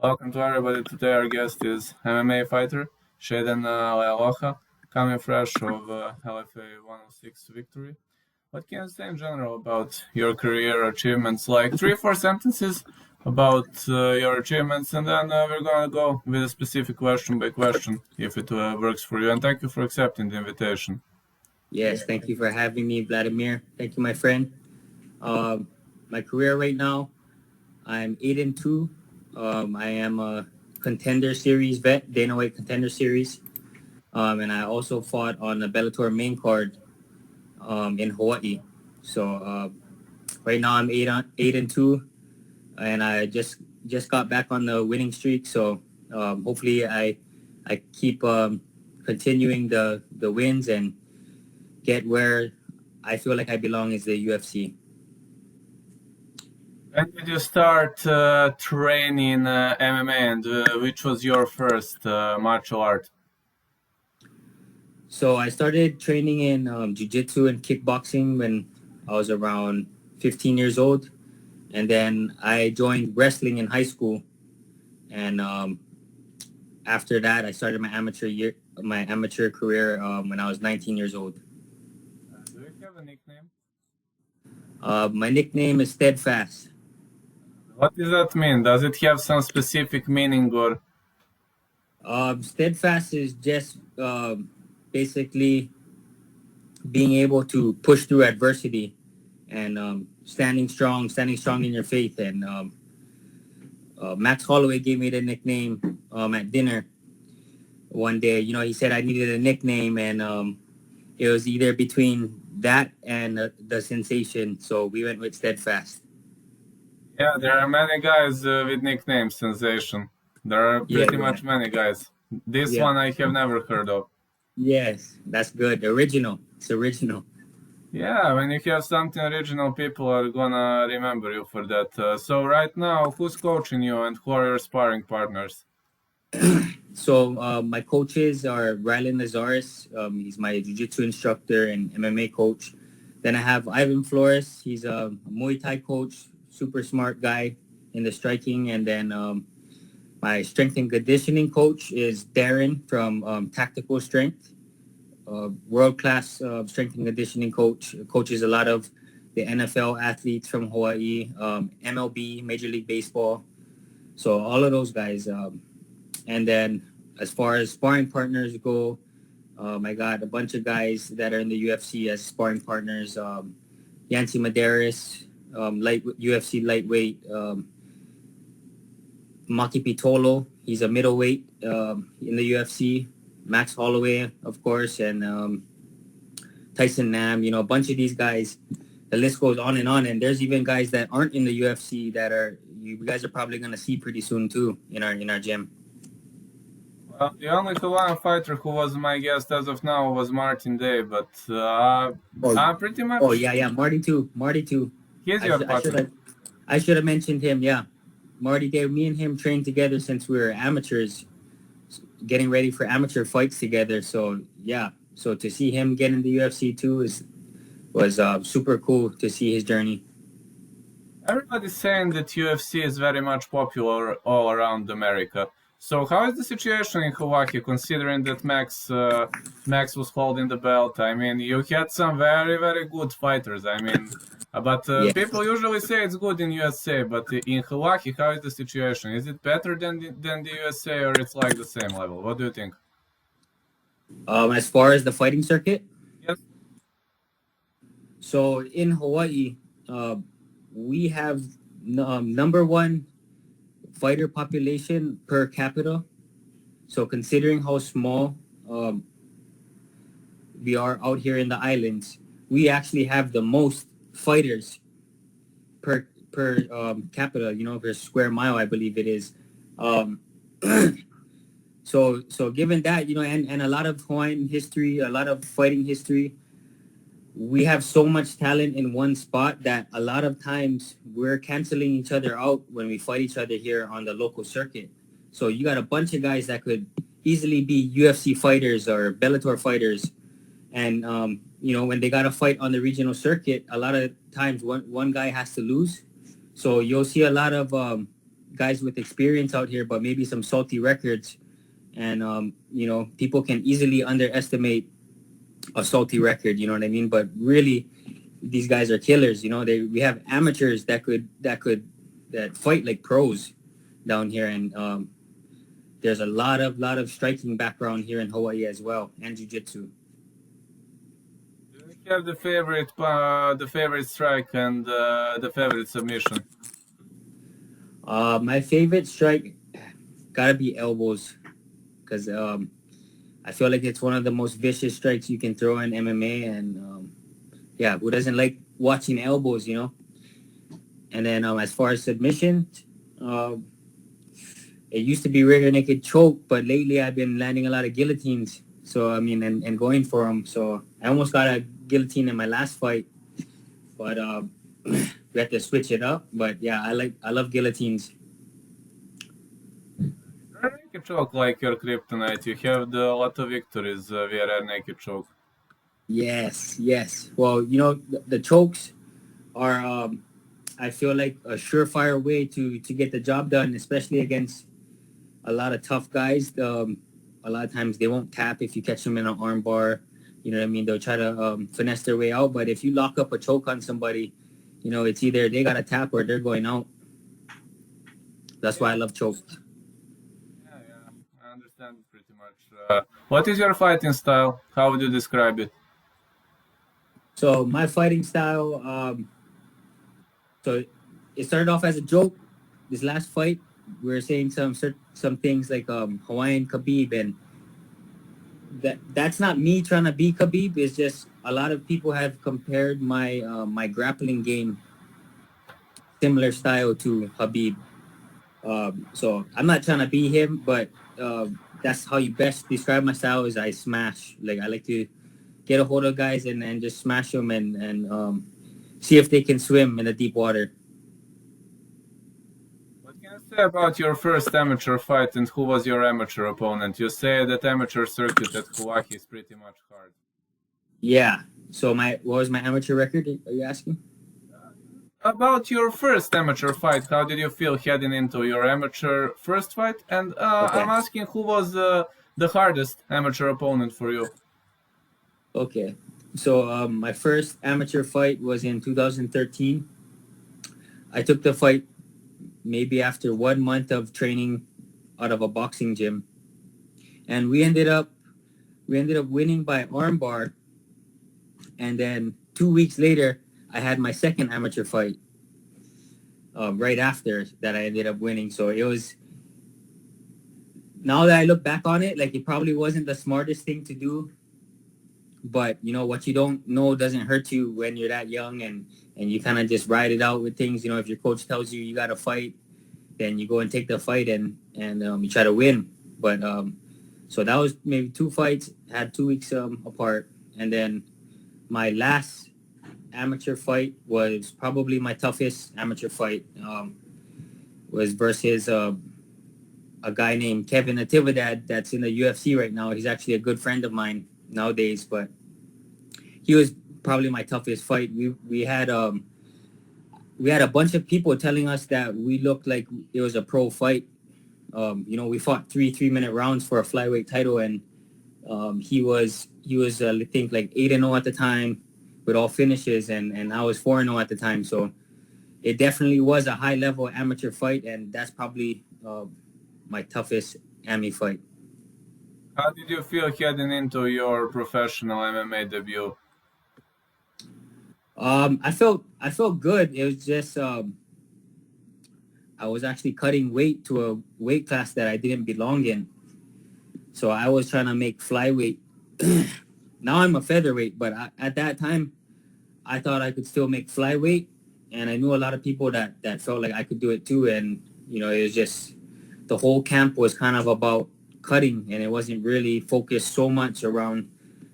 Welcome to everybody. Today our guest is MMA fighter Cheyden Leialoha, coming fresh of LFA 106 victory. What can you say in general about your career achievements? Like 3 or 4 sentences about your achievements, and then we're gonna go with a specific question by question if it works for you. And thank you for accepting the invitation. Yes, thank you for having me, Vladimir. Thank you, my friend. My career right now, I'm 8-2. I am a contender series vet, Dana White contender series. And I also fought on the Bellator main card in Hawaii. So right now I'm 8-2, and I just got back on the winning streak. So hopefully I keep continuing the wins and get where I feel like I belong is the UFC. When did you start training MMA, and which was your first martial art? So I started training in jiu-jitsu and kickboxing when I was around 15 years old. And then I joined wrestling in high school. And after that, I started my amateur career when I was 19 years old. Do you have a nickname? My nickname is Steadfast. What does that mean? Does it have some specific meaning or? Steadfast is just basically being able to push through adversity and standing strong in your faith. And Max Holloway gave me the nickname at dinner one day. You know, he said I needed a nickname, and it was either between that and the sensation. So we went with Steadfast. Yeah, there are many guys with nicknames Sensation. There are pretty much many guys. This one I have never heard of. Yes, that's good. Original. It's original. Yeah, when you have something original, people are gonna remember you for that. So right now, who's coaching you and who are your sparring partners? So my coaches are Rylan Lazaris. He's my jiu-jitsu instructor and MMA coach. Then I have Ivan Flores. He's a Muay Thai coach, super smart guy in the striking. And then my strength and conditioning coach is Darren from Tactical Strength. World-class strength and conditioning coach. Coaches a lot of the NFL athletes from Hawaii, MLB, Major League Baseball. So all of those guys. And then as far as sparring partners go, I got a bunch of guys that are in the UFC as sparring partners. Yancy Medeiros, UFC lightweight. Maki Pitolo, he's a middleweight in the UFC. Max Holloway, of course, and Tyson Nam. You know, a bunch of these guys. The list goes on, and there's even guys that aren't in the UFC that you guys are probably gonna see pretty soon too in our gym. Well, the only Hawaiian fighter who was my guest as of now was Martin Day, but pretty much. Oh yeah, Marty too. He's your partner. I should have mentioned him. Yeah, Marty Day. Me and him trained together since we were amateurs, getting ready for amateur fights together. So yeah, so to see him get in the UFC too was super cool to see his journey. Everybody's saying that UFC is very much popular all around America. So how is the situation in Hawaii, considering that Max was holding the belt? I mean, you had some very, very good fighters. I mean, but people usually say it's good in USA, but in Hawaii, how is the situation? Is it better than the USA, or it's like the same level? What do you think? As far as the fighting circuit? Yes. So in Hawaii, we have number one fighter population per capita. So considering how small we are out here in the islands, we actually have the most fighters per capita, you know, per square mile, I believe it is. So given that, you know, and a lot of Hawaiian history, a lot of fighting history, we have so much talent in one spot that a lot of times we're canceling each other out when we fight each other here on the local circuit. So you got a bunch of guys that could easily be UFC fighters or Bellator fighters. And, you know, when they got to fight on the regional circuit, a lot of times one guy has to lose. So you'll see a lot of guys with experience out here, but maybe some salty records. And people can easily underestimate a salty record. You know what I mean? But really, these guys are killers. We have amateurs that fight like pros down here, and there's a lot of striking background here in Hawaii as well, and jiu-jitsu. Do you have the favorite strike and the favorite submission? My favorite strike gotta be elbows, because I feel like it's one of the most vicious strikes you can throw in MMA, and yeah, who doesn't like watching elbows, And then as far as submission, it used to be rear naked choke, but lately I've been landing a lot of guillotines. So I mean, and going for them. So I almost got a guillotine in my last fight, but we had to switch it up. But yeah, I love guillotines. Rear naked choke like your kryptonite. You have a lot of victories via rear naked choke. Yes. Well, the chokes are I feel like a surefire way to get the job done, especially against a lot of tough guys. A lot of times they won't tap if you catch them in an arm bar. You know what I mean? They'll try to finesse their way out. But if you lock up a choke on somebody, it's either they got to tap or they're going out. That's why I love chokes. Yeah, I understand pretty much. What is your fighting style? How would you describe it? So my fighting style, so it started off as a joke. This last fight, we were saying some things like Hawaiian Khabib, and that's not me trying to be Khabib. It's just a lot of people have compared my grappling game similar style to Khabib. So I'm not trying to be him, but that's how you best describe my style. Is I smash. Like I like to get a hold of guys and just smash them and see if they can swim in the deep water. What can you say about your first amateur fight and who was your amateur opponent? You say that amateur circuit at Hawaii is pretty much hard. Yeah. So what was my amateur record? Are you asking? About your first amateur fight, how did you feel heading into your amateur first fight? And Okay. I'm asking who was the hardest amateur opponent for you? Okay. So my first amateur fight was in 2013. I took the fight maybe after 1 month of training out of a boxing gym, and we ended up winning by armbar. And then 2 weeks later, I had my second amateur fight right after that. I ended up winning. So it was, now that I look back on it, like it probably wasn't the smartest thing to do. But what you don't know doesn't hurt you when you're that young, and you kind of just ride it out with things. If your coach tells you got to fight, then you go and take the fight and you try to win. But so that was maybe 2 fights, had 2 weeks apart, and then my last amateur fight was probably my toughest amateur fight. Was versus a guy named Kevin Natividad that's in the UFC right now. He's actually a good friend of mine nowadays, but he was probably my toughest fight. We had a bunch of people telling us that we looked like it was a pro fight. We fought 3-minute rounds for a flyweight title, and he was I think like 8-0 at the time with all finishes, and I was 4-0 at the time. So it definitely was a high level amateur fight, and that's probably my toughest AMI fight. How did you feel heading into your professional MMA debut? I felt good. It was just I was actually cutting weight to a weight class that I didn't belong in. So I was trying to make flyweight. Now I'm a featherweight, but at that time, I thought I could still make flyweight, and I knew a lot of people that felt like I could do it too. And it was just the whole camp was kind of about cutting, and it wasn't really focused so much around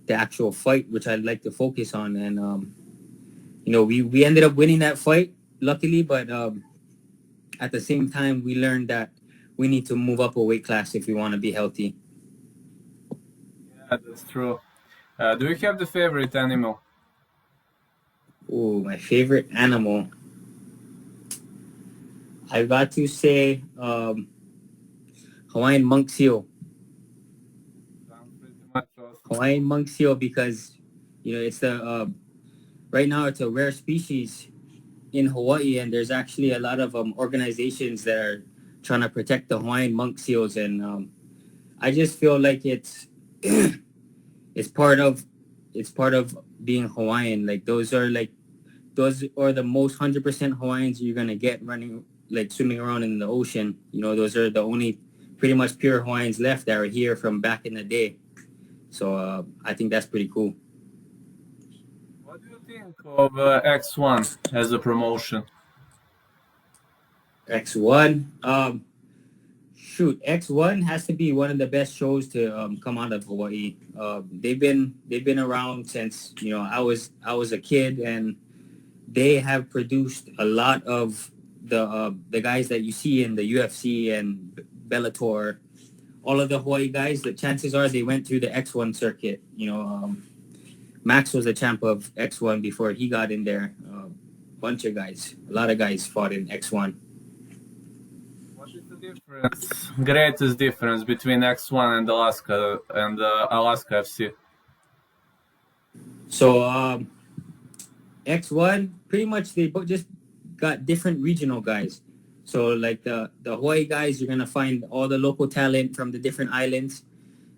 the actual fight, which I'd like to focus on. And we ended up winning that fight, luckily, but at the same time, we learned that we need to move up a weight class if we want to be healthy. Yeah, that's true. Do you have the favorite animal? Oh, my favorite animal. I got to say Hawaiian monk seal. Sounds pretty much awesome. Hawaiian monk seal because it's the right now it's a rare species in Hawaii, and there's actually a lot of organizations that are trying to protect the Hawaiian monk seals, and I just feel like it's part of being Hawaiian. Like those are the most 100% Hawaiians you're gonna get running like swimming around in the ocean. Those are the only pretty much pure Hawaiians left that are here from back in the day. So I think that's pretty cool. What do you think of X1 as a promotion? X1. X1 has to be one of the best shows to come out of Hawaii. They've been around since I was a kid, and they have produced a lot of the guys that you see in the UFC and Bellator. All of the Hawaii guys, the chances are they went through the X1 circuit. Max was the champ of X1 before he got in there. A lot of guys fought in X1. What is the greatest difference between X1 and Alaska FC? So X1, pretty much they both just got different regional guys. So like the Hawaii guys, you're gonna find all the local talent from the different islands,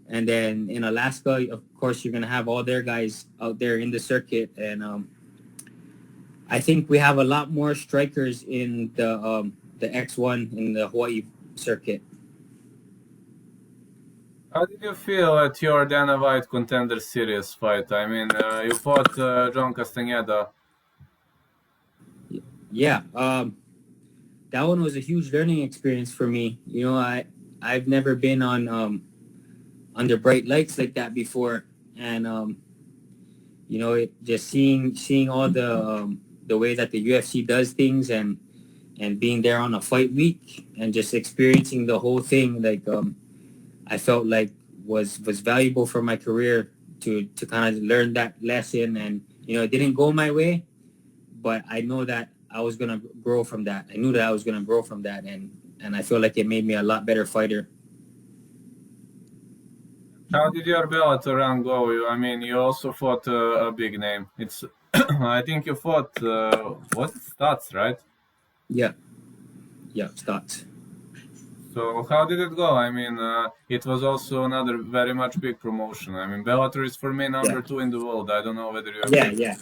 and then in Alaska, of course, you're gonna have all their guys out there in the circuit. And I think we have a lot more strikers in the X1 in the Hawaii circuit. How did you feel at your Dana White Contender Series fight? I mean, you fought John Castaneda. Yeah, that one was a huge learning experience for me. I've never been on under bright lights like that before, and just seeing all the way that the UFC does things, and being there on a fight week and just experiencing the whole thing, like I felt like was valuable for my career to kind of learn that lesson. And it didn't go my way, but I know that I was gonna grow from that. I knew that I was gonna grow from that, and I feel like it made me a lot better fighter. How did your Bellator run go? I mean, you also fought a big name. It's, I think you fought, what's it, Stats, right? Yeah, Stats. So how did it go? I mean, it was also another very much big promotion. I mean, Bellator is for me number 2 in the world. I don't know whether you agree. Yeah,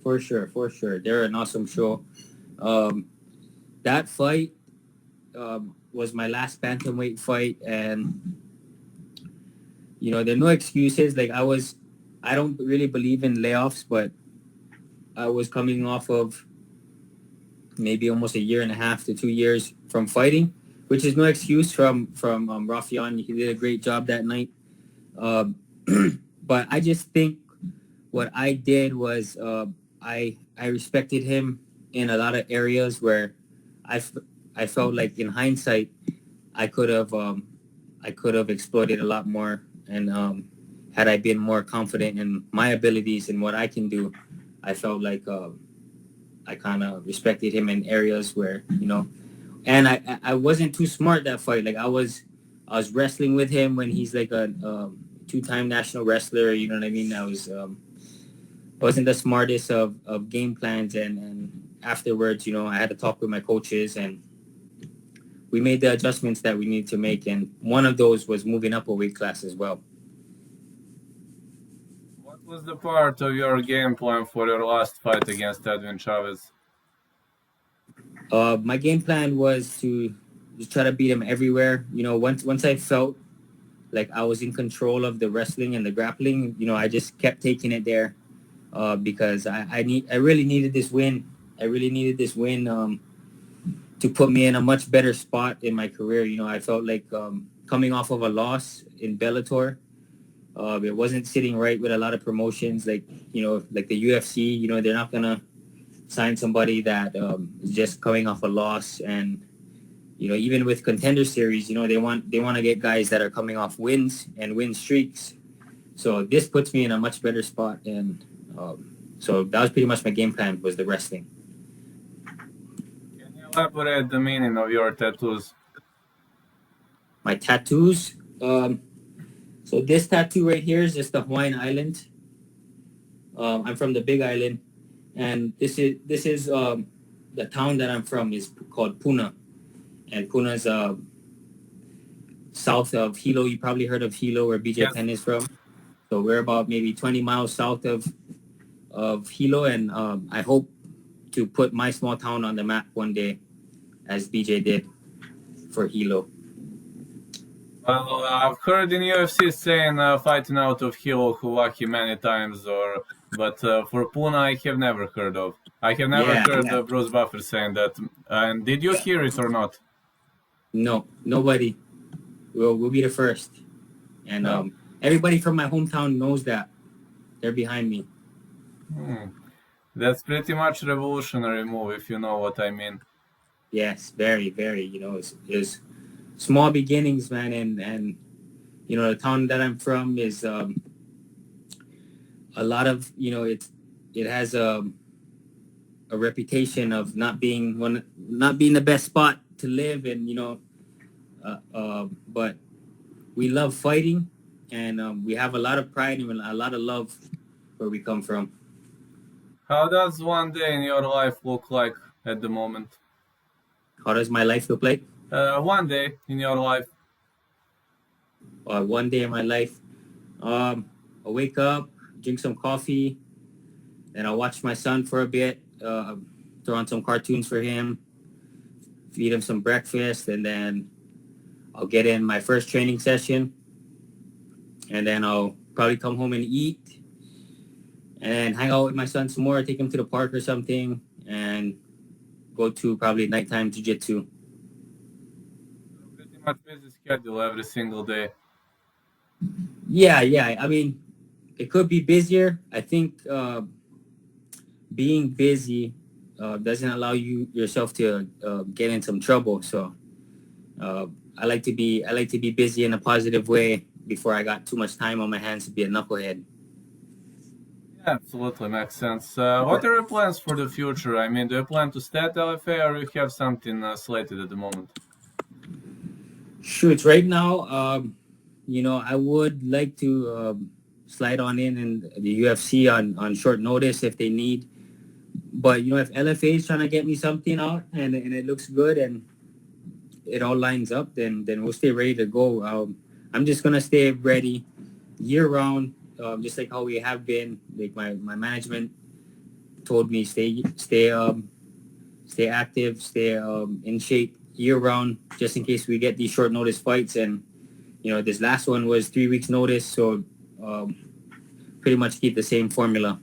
for sure. They're an awesome show. That fight was my last bantamweight fight, and there are no excuses. Like I don't really believe in layoffs, but I was coming off of maybe almost a year and a half to 2 years from fighting, which is no excuse from Rafian. He did a great job that night. But I just think what I did was I respected him in a lot of areas where I felt like in hindsight I could have exploited a lot more, and had I been more confident in my abilities and what I can do, I felt like I kind of respected him in areas where and I wasn't too smart that fight. Like I was wrestling with him when he's like a 2-time national wrestler. You know what I mean? I wasn't the smartest of game plans, and afterwards, I had to talk with my coaches, and we made the adjustments that we need to make, and one of those was moving up a weight class as well. What was the part of your game plan for your last fight against Edwin Chavez? My game plan was to just try to beat him everywhere. Once I felt like I was in control of the wrestling and the grappling, I just kept taking it there. Because I really needed this win. I really needed this win to put me in a much better spot in my career. I felt like coming off of a loss in Bellator, it wasn't sitting right with a lot of promotions, like the UFC. They're not gonna sign somebody that is just coming off a loss, and even with Contender Series, they want to get guys that are coming off wins and win streaks. So this puts me in a much better spot, and so that was pretty much my game plan, was the wrestling. Can you Elaborate the meaning of your tattoos. My tattoos. So this tattoo right here is just the Hawaiian Island. I'm from the Big Island, and this is the town that I'm from is called Puna, and Puna is south of Hilo. You probably heard of Hilo, where BJ Yes. Penn is from. So we're about maybe 20 miles south of Hilo, and I hope to put my small town on the map one day, as BJ did for Hilo. Well, I've heard in UFC saying fighting out of Hilo, Hawaii many times, but for Puna I have never heard of. I have never Yeah, heard yeah. Bruce Buffer saying that. And did you hear it or not? No, nobody. We'll be the first, and No. everybody from my hometown knows that. They're behind me. That's pretty much revolutionary move, if you know what I mean. Yes, very, very. It's small beginnings, man, and the town that I'm from is a lot of it has a reputation of not being the best spot to live, and but we love fighting, and we have a lot of pride and a lot of love where we come from. How does one day in your life look like at the moment? How does my life look like? One day in your life. One day in my life, I wake up, drink some coffee, then I'll watch my son for a bit, throw on some cartoons for him, feed him some breakfast, and then I'll get in my first training session, and then I'll probably come home and eat, and hang out with my son some more, take him to the park or something, and go to probably nighttime jiu-jitsu. Pretty much busy schedule every single day. Yeah. I mean, it could be busier. I think being busy doesn't allow yourself to get in some trouble. So I like to be busy in a positive way before I got too much time on my hands to be a knucklehead. Yeah, absolutely makes sense. What are your plans for the future? I mean, do you plan to stay at LFA or you have something slated at the moment? Shoot, right now, I would like to slide on in the UFC on short notice if they need. But if LFA is trying to get me something out and it looks good and it all lines up, then we'll stay ready to go. I'm just gonna stay ready year round, just like how we have been. Like my management told me, stay active, stay in shape year round, just in case we get these short notice fights. And this last one was 3 weeks notice, so pretty much keep the same formula.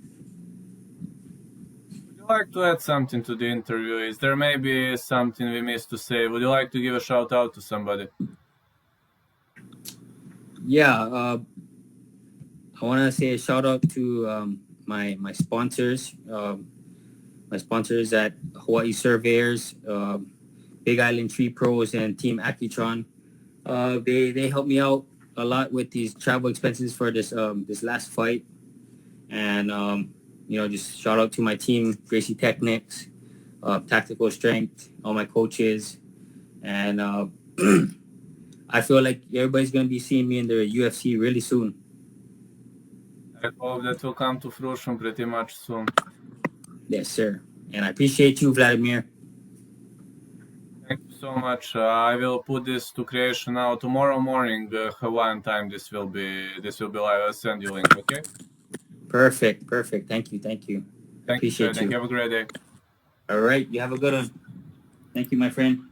Would you like to add something to the interview? Is there maybe something we missed to say? Would you like to give a shout out to somebody? Yeah, I want to say a shout out to my sponsors, at Hawaii Surveyors, Big Island Tree Pros, and Team Accutron. They helped me out a lot with these travel expenses for this last fight, and just shout out to my team, Gracie Technics, Tactical Strength, all my coaches, and I feel like everybody's gonna be seeing me in the UFC really soon. I hope that will come to fruition pretty much soon. Yes, sir. And I appreciate you, Vladimir. Thank you so much. I will put this to creation now tomorrow morning, Hawaiian time. This will be live. I'll send you link. Okay. Perfect. Thank you. Thank you. Appreciate you. Have a great day. All right. You have a good one. Thank you, my friend.